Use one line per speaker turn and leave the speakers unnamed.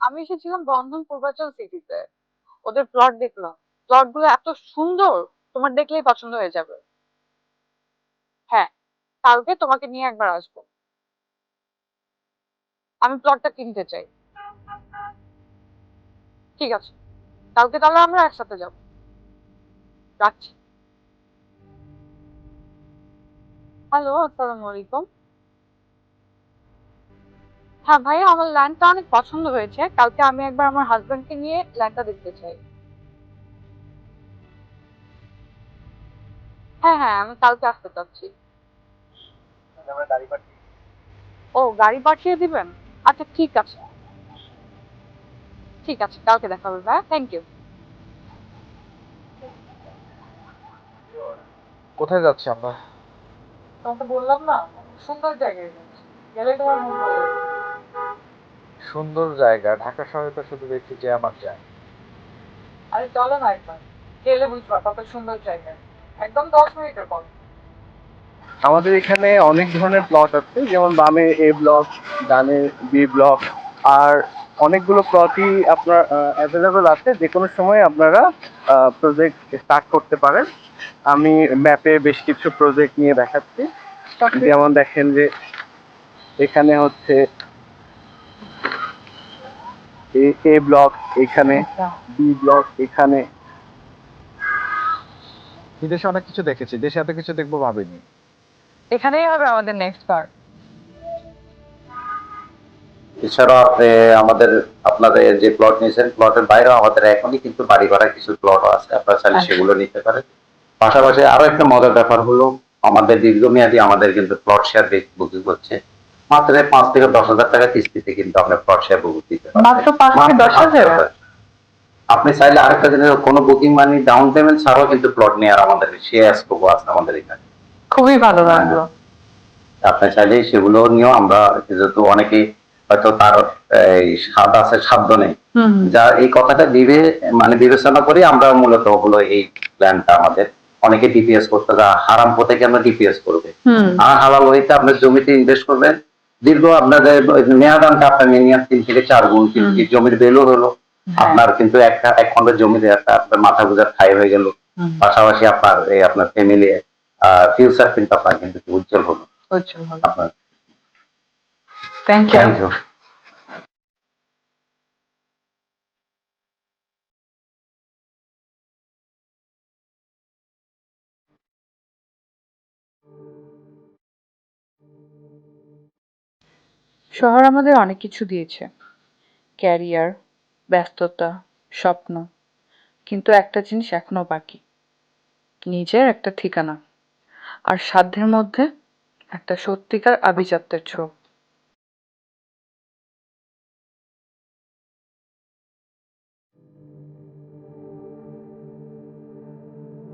আমি এসেছিলাম বন্ধন পূর্বাচল সিটিতে, ওদের প্লট দেখলাম। প্লট গুলো এত সুন্দর, তোমার দেখলেই পছন্দ হয়ে যাবে। হ্যাঁ, কালকে তোমাকে নিয়ে একবার আসবো। আমি প্লটটা কিনতে চাই। ঠিক আছে, কালকে তাহলে আমরা একসাথে যাবো। রাখছি। হ্যালো, আসসালামু আলাইকুম। হ্যাঁ ভাইয়া, আমার ল্যান্ডটা অনেক পছন্দ হয়েছে, কালকে আমি একবার আমার হাজবেন্ডকে নিয়ে ল্যান্ডটা দেখতে চাই। হ্যাঁ হ্যাঁ, আমি কালকে আসতে চাচ্ছি। ও, গাড়ি পাঠিয়ে দিবেন? আচ্ছা ঠিক আছে। ঠিক আছে, কালকে দেখা হবে ভাইয়া, থ্যাংক ইউ।
কোথায় যাচ্ছি আমরা?
তোমাকে বললাম না, সুন্দর জায়গায় যাচ্ছি, গেলে তোমার মন ভালো লাগবে।
সুন্দর জায়গা? ঢাকা শহরে তো শুধু দেখছি যে আমার যায়।
আরে চলো না একবার, গেলে বুঝবা কত সুন্দর জায়গা। একদম 10 মিনিটের পর।
আমাদের এখানে অনেক ধরনের প্লট আছে, যেমন বামে এ ব্লক, ডানে বি ব্লক, আর অনেকগুলো প্লটই আপনার অ্যাভেলেবল আছে। যে কোনো সময় আপনারা প্রজেক্ট স্টার্ট করতে পারেন। আমি ম্যাপে বেশ কিছু প্রজেক্ট নিয়ে দেখাচ্ছি। যেমন দেখেন যে এখানে হচ্ছে এ ব্লক, এখানে বি ব্লক, এখানে।
বিদেশে অনেক কিছু দেখেছি, দেশে এত কিছু দেখবো ভাবিনি।
এখানেই হবে আমাদের নেক্সট পার্ট।
এছাড়া আমাদের আপনাদের যে প্লট নিয়েছেন প্লটের বাইরেও আমাদের এখনই কিন্তু বাড়ি ভাড়া কিছু প্লটও আছে, আপনারা চাইলে সেগুলো নিতে পারেন। পাশাপাশি আরো একটা মজার ব্যাপার হলো, আমাদের দীর্ঘমেয়াদী আমাদের কিন্তু প্লট শেয়ার বুকিং হচ্ছে মাত্র 5 থেকে 10 হাজার টাকা কিস্তিতে, কিন্তু আপনার প্লট শেয়ার বুকিং দিতে পারেন
মাত্র 5 থেকে 10 হাজার?
আপনি চাইলে আরেকটা জিনিস, কোনো বুকিং মানি ডাউন পেমেন্ট ছাড়াও কিন্তু প্লট নেওয়ার আমাদের শেয়ার স্কোপ আছে আমাদের এখানে।
খুবই ভালো লাগলো।
আপনি চাইলে সেগুলো নিয়েও আমরা, যেহেতু অনেকেই হয়তো তার এই স্বাদ আছে সাধ্য নেই, যা এই কথাটা মানে বিবেচনা করি আমরা মূলত হলো এই প্ল্যানটা আমাদের। অনেকে ডিপিএস করতে যা হারাম পথে কি আমরা ডিপিএস করবে, আর হালাল হইতে আপনার জমিতে ইনভেস্ট করবেন। দীর্ঘ আপনাদের মেয়াদানটা আপনার মিনিমাম 3 থেকে 4 গুণ, কিন্তু কি জমির ভ্যালু হলো আপনার কিন্তু এক খন্ডের জমিতে একটা আপনার মাথা গুজার ঠাই হয়ে গেল। পাশাপাশি আপনার এই আপনার ফ্যামিলি ফিউচার কিন্তু আপনার কিন্তু উজ্জ্বল হলো। আপনার
থ্যাংক ইউ।
Thank you.
শহর আমাদের অনেক কিছু দিয়েছে, ক্যারিয়ার, ব্যস্ততা, স্বপ্ন, কিন্তু একটা জিনিস এখনো বাকি, নিজের একটা ঠিকানা, আর সাধ্যের মধ্যে একটা সত্যিকার আভিজাত্যের ছোঁয়া।